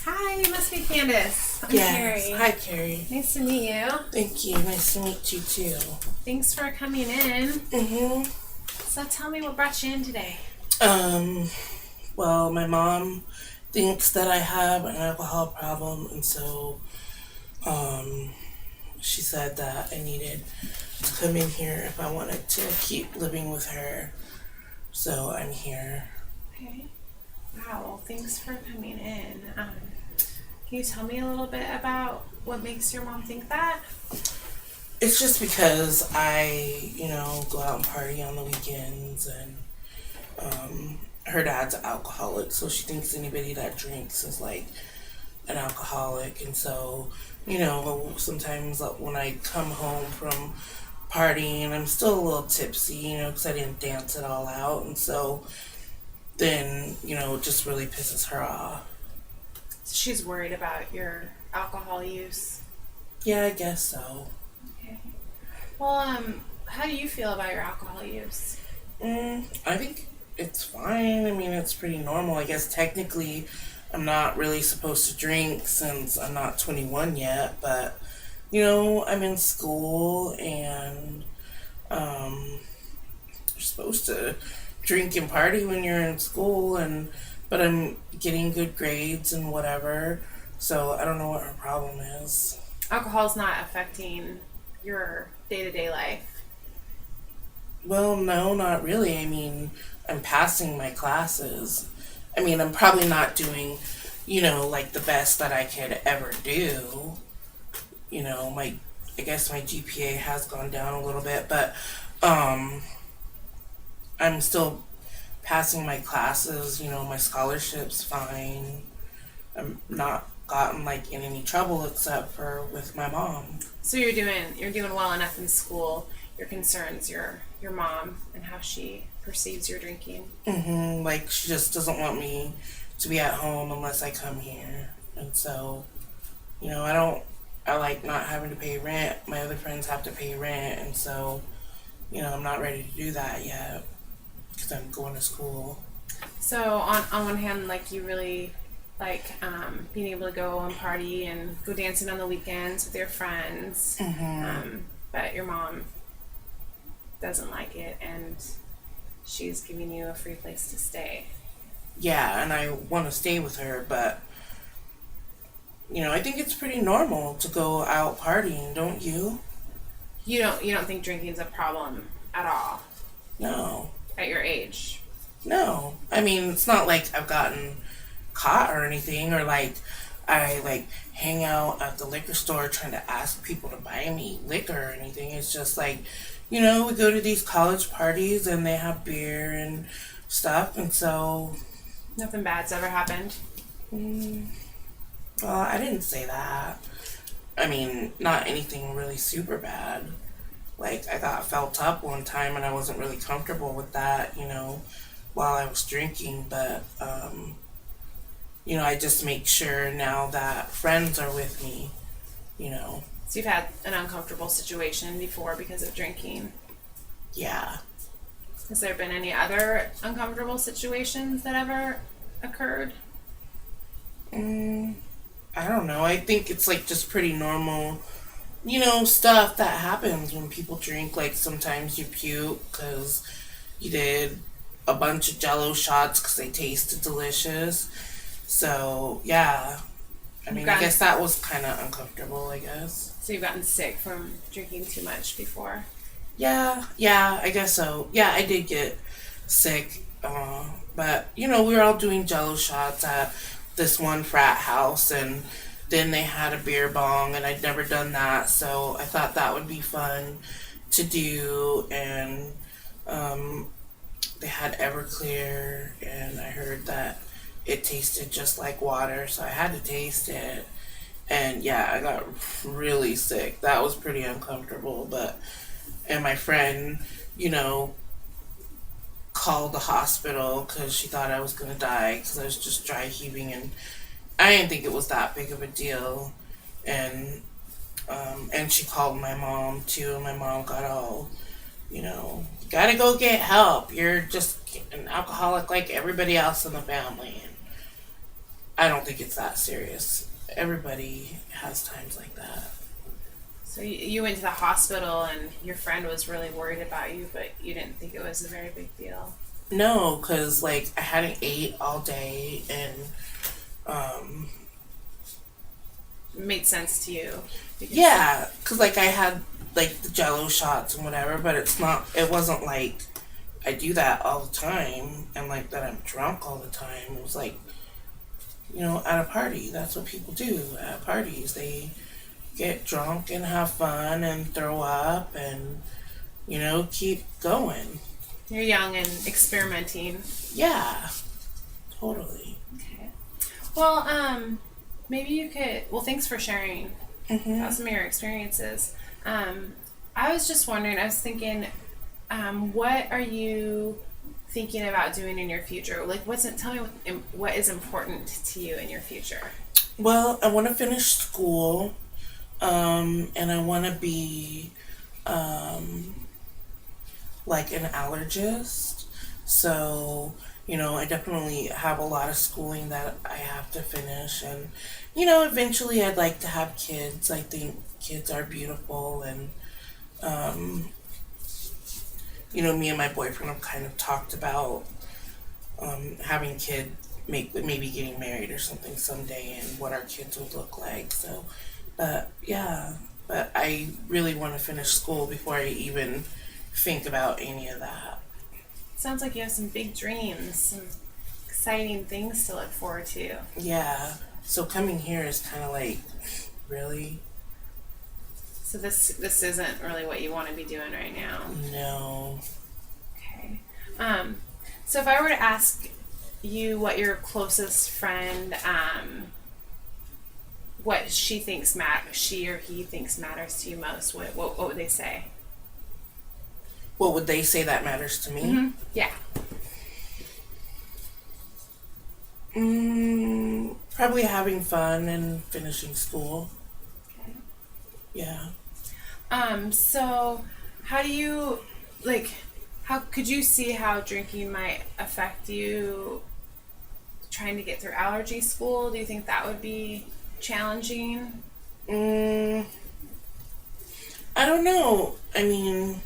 Hi, you must be Candace. I'm Yes. Cari. Hi, Cari. Nice to meet you. Thank you. Nice to meet you too. Thanks for coming in. Mhm. So tell me what brought you in today. Um. Well, my mom thinks that I have an alcohol problem, and so um, she said that I needed to come in here if I wanted to keep living with her. So I'm here. Okay. Wow, well, thanks for coming in. Can you tell me a little bit about what makes your mom think that? It's just because I, go out and party on the weekends, and her dad's an alcoholic, so she thinks anybody that drinks is like an alcoholic. And so, sometimes when I come home from partying, I'm still a little tipsy, because I didn't dance it all out. And so then, it just really pisses her off. So she's worried about your alcohol use. Yeah, I guess so. Okay. Well, how do you feel about your alcohol use? I think it's fine. I mean, it's pretty normal. I guess technically I'm not really supposed to drink since I'm not 21 yet, but I'm in school, and you're supposed to drink and party when you're in school, and but I'm getting good grades and whatever. So I don't know what her problem is. Alcohol's not affecting your day-to-day life. Well, no, not really. I mean, I'm passing my classes. I mean, I'm probably not doing, like the best that I could ever do. My I guess my GPA has gone down a little bit, but um I'm still passing my classes, my scholarship's fine. I'm not gotten like in any trouble except for with my mom. So you're doing well enough in school. Your concerns your mom and how she perceives your drinking. Like she just doesn't want me to be at home unless I come here. And so, I like not having to pay rent. My other friends have to pay rent, and so, I'm not ready to do that yet because I'm going to school. So on one hand, like you really like being able to go and party and go dancing on the weekends with your friends, but your mom doesn't like it and she's giving you a free place to stay. Yeah, and I want to stay with her, but I think it's pretty normal to go out partying, don't you? You don't think drinking's a problem at all No. at your age? No. I mean, it's not like I've gotten caught or anything, or like I like hang out at the liquor store trying to ask people to buy me liquor or anything. It's just like, we go to these college parties and they have beer and stuff, and so Nothing bad's ever happened. mm, well, I didn't say that. I mean, not anything really super bad. Like, I got felt up one time and I wasn't really comfortable with that, while I was drinking. But, I just make sure now that friends are with me, you know. So you've had an uncomfortable situation before because of drinking. Yeah. Has there been any other uncomfortable situations that ever occurred? Mm, I don't know. I think it's like just pretty normal, stuff that happens when people drink. Like sometimes you puke because you did a bunch of jello shots because they tasted delicious. So, yeah. I mean, I guess that was kind of uncomfortable, I guess. So you've gotten sick from drinking too much before. Yeah, I guess so. Yeah, I did get sick. But, we were all doing jello shots at this one frat house, and then they had a beer bong, and I'd never done that, so I thought that would be fun to do. And they had Everclear, and I heard that it tasted just like water, so I had to taste it. And yeah, I got really sick. That was pretty uncomfortable, but and my friend, you know, called the hospital because she thought I was gonna die because I was just dry heaving, and I didn't think it was that big of a deal. And and she called my mom too, and my mom got all, gotta go get help. You're just an alcoholic like everybody else in the family. And I don't think it's that serious. Everybody has times like that. So you went to the hospital and your friend was really worried about you, but you didn't think it was a very big deal. No, because like I hadn't ate all day, and um, It made sense to you. Because, yeah, because like I had like the Jello shots and whatever, but it's not. It wasn't like I do that all the time, and like that I'm drunk all the time. It was like, at a party. That's what people do at parties. They get drunk and have fun and throw up and keep going. you're young and experimenting. Yeah, totally. Okay. Well, maybe you could. Well, thanks for sharing about some of your experiences. I was just wondering. I was thinking, what are you thinking about doing in your future? Like, tell me what is important to you in your future. Well, I want to finish school, and I want to be like an allergist. So, I definitely have a lot of schooling that I have to finish. And, eventually I'd like to have kids. I think kids are beautiful. And, me and my boyfriend have kind of talked about having kids, maybe getting married or something someday, and what our kids would look like. So, but yeah, but I really want to finish school before I even think about any of that. Sounds like you have some big dreams, some exciting things to look forward to. Yeah. So coming here is kind of like, really? So this isn't really what you want to be doing right now. No. Okay. So if I were to ask you what your closest friend, what she or he thinks matters to you most, what would they say? What would they say that matters to me? Yeah. Probably having fun and finishing school. Okay. Yeah. So how do you how could you see how drinking might affect you trying to get through allergy school? Do you think that would be challenging? I don't know. I mean,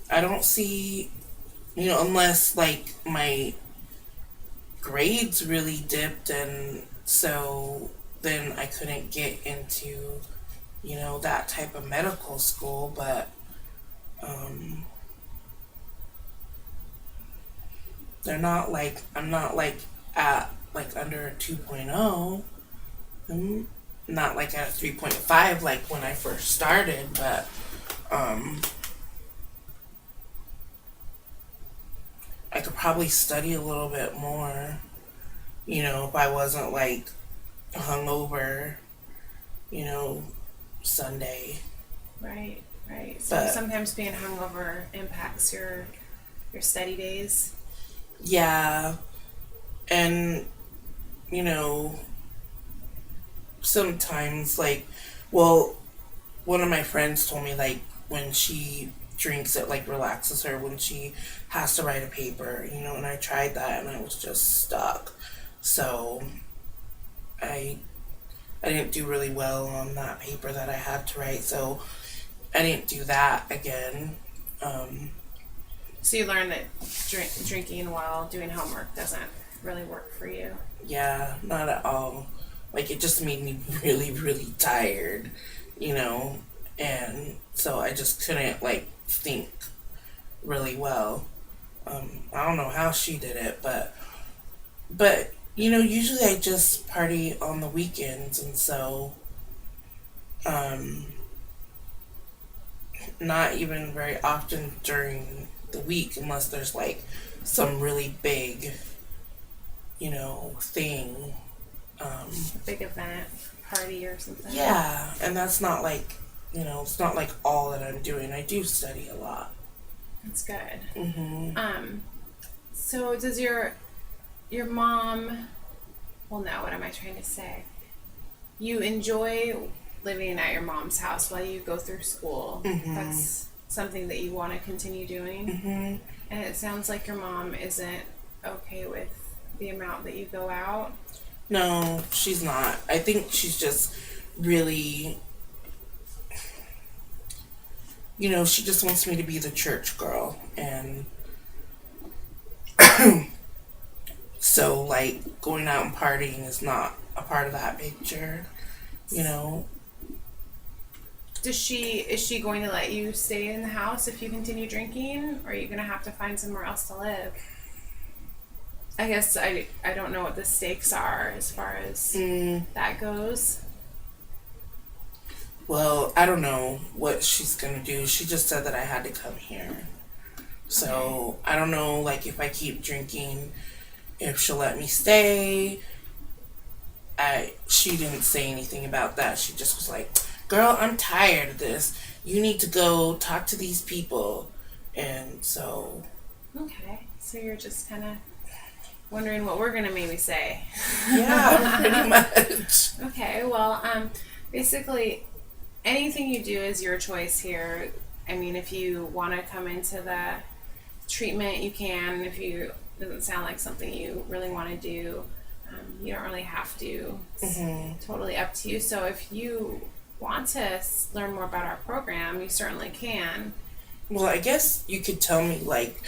I don't see, unless like my grades really dipped, and so then I couldn't get into, that type of medical school. But I'm not like at like under a 2.0. I'm not like at a 3.5 like when I first started, but I could probably study a little bit more, if I wasn't like hungover, Sunday. Right, right. So But sometimes being hungover impacts your study days. yeah, and you know, sometimes like, well, one of my friends told me like when she drinks it like relaxes her when she has to write a paper, and I tried that and I was just stuck. So I I didn't do really well on that paper that I had to write, so I didn't do that again. Um, So you learned that drinking while doing homework doesn't really work for you. yeah, not at all. Like it just made me really, really tired, you know, and so I just couldn't like think really well. I don't know how she did it, but usually I just party on the weekends, and so um, not even very often during the week unless there's like some really big, thing. A big event, party or something. Yeah, and that's not like, it's not like all that I'm doing. I do study a lot. That's good. Hmm. So does your mom? Well, no. What am I trying to say? You enjoy living at your mom's house while you go through school. Hmm. That's something that you want to continue doing. Hmm. And it sounds like your mom isn't okay with the amount that you go out? No, she's not. I think she's just really, she just wants me to be the church girl. And so, like, going out and partying is not a part of that picture, you know. Is she going to let you stay in the house if you continue drinking, or are you going to have to find somewhere else to live? I guess I don't know what the stakes are as far as that goes. Well, I don't know what she's going to do. She just said that I had to come here. So, I don't know, like, if I keep drinking, if she'll let me stay. She didn't say anything about that. She just was like, girl, I'm tired of this. You need to go talk to these people. And so. Okay. So you're just kind of wondering what we're going to maybe say. Yeah, pretty much. Okay. Well, basically, anything you do is your choice here. I mean, if you want to come into the treatment, you can. If you doesn't sound like something you really want to do, you don't really have to. It's totally up to you. So if you want to learn more about our program, you certainly can. Well, I guess you could tell me, like,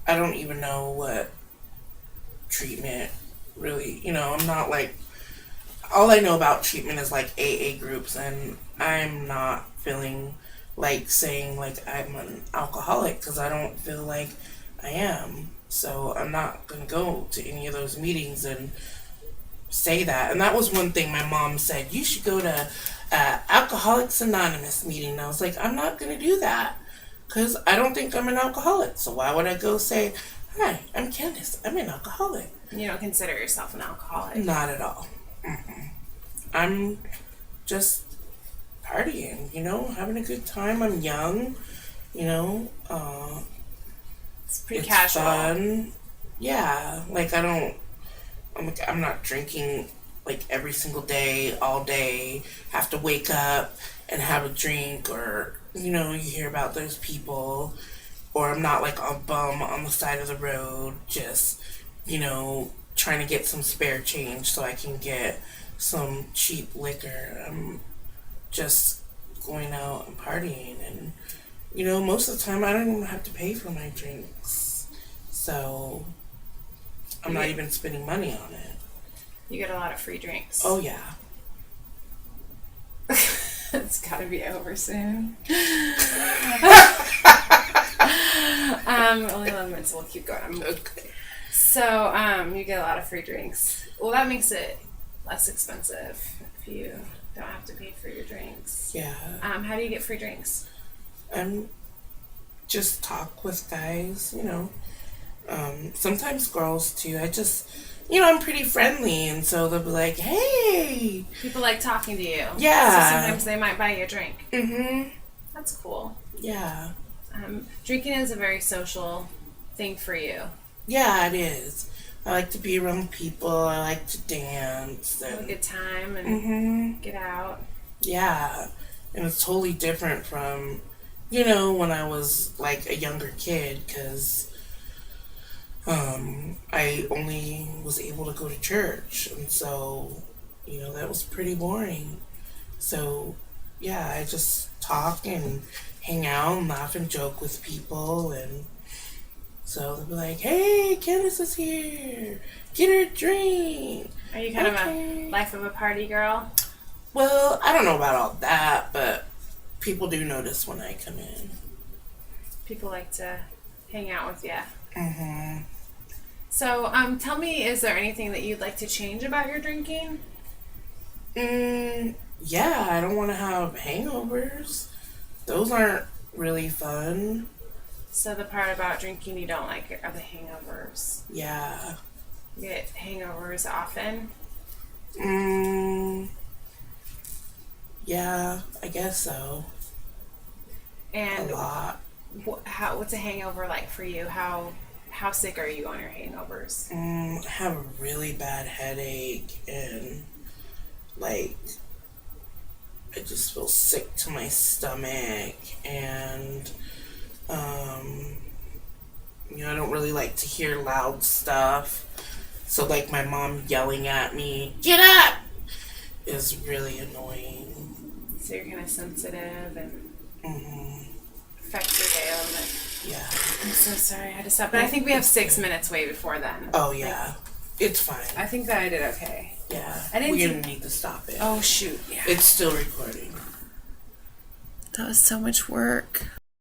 I don't even know what treatment really, I'm not like, all I know about treatment is like AA groups, and I'm not feeling like saying like I'm an alcoholic because I don't feel like I am. So I'm not going to go to any of those meetings and say that. And that was one thing my mom said, you should go to Alcoholics Anonymous meeting. And I was like, I'm not going to do that because I don't think I'm an alcoholic. So why would I go say, hi, I'm Candace, I'm an alcoholic? You don't consider yourself an alcoholic? Not at all. I'm just partying, having a good time. I'm young, It's pretty it's casual. fun. Yeah, like I'm not drinking like every single day, all day. Have to wake up and have a drink, or you hear about those people. Or I'm not like a bum on the side of the road, just trying to get some spare change so I can get some cheap liquor. I'm just going out and partying, and most of the time I don't even have to pay for my drinks, so I'm not even spending money on it. You get a lot of free drinks. Oh yeah. It's gotta be over soon. Only 11 minutes, we'll keep going. Okay. So, you get a lot of free drinks. Well, that makes it less expensive if you don't have to pay for your drinks. Yeah. How do you get free drinks? Just talk with guys, sometimes girls too. I just, I'm pretty friendly, and so they'll be like, hey. People like talking to you. Yeah. So sometimes they might buy you a drink. Mm-hmm. That's cool. Yeah. Drinking is a very social thing for you. Yeah, it is. I like to be around people. I like to dance. Have a good time and get out. Yeah. And it's totally different from, when I was like a younger kid, because I only was able to go to church. And so, that was pretty boring. So, yeah, I just talk and hang out and laugh and joke with people, and so they'll be like, hey, Candace is here, get her a drink. Are you kind of a life of a party girl? Well, I don't know about all that, but people do notice when I come in. People like to hang out with you. Mm-hmm. So, tell me, is there anything that you'd like to change about your drinking? Yeah, I don't want to have hangovers. Those aren't really fun. So the part about drinking you don't like are the hangovers. Yeah. You get hangovers often? Yeah, I guess so. And a lot. What's a hangover like for you? How sick are you on your hangovers? I have a really bad headache, and like I just feel sick to my stomach, and You know, I don't really like to hear loud stuff. So, like, my mom yelling at me, "Get up!" is really annoying. So you're kind of sensitive and Mm-hmm. affects your day a little bit. Yeah. I'm so sorry I had to stop. But I think we have 6 minutes way before then. Oh, yeah. It's fine. I think that I did okay. Yeah. I didn't We're going to need to stop it. Oh, shoot. Yeah. It's still recording. That was so much work.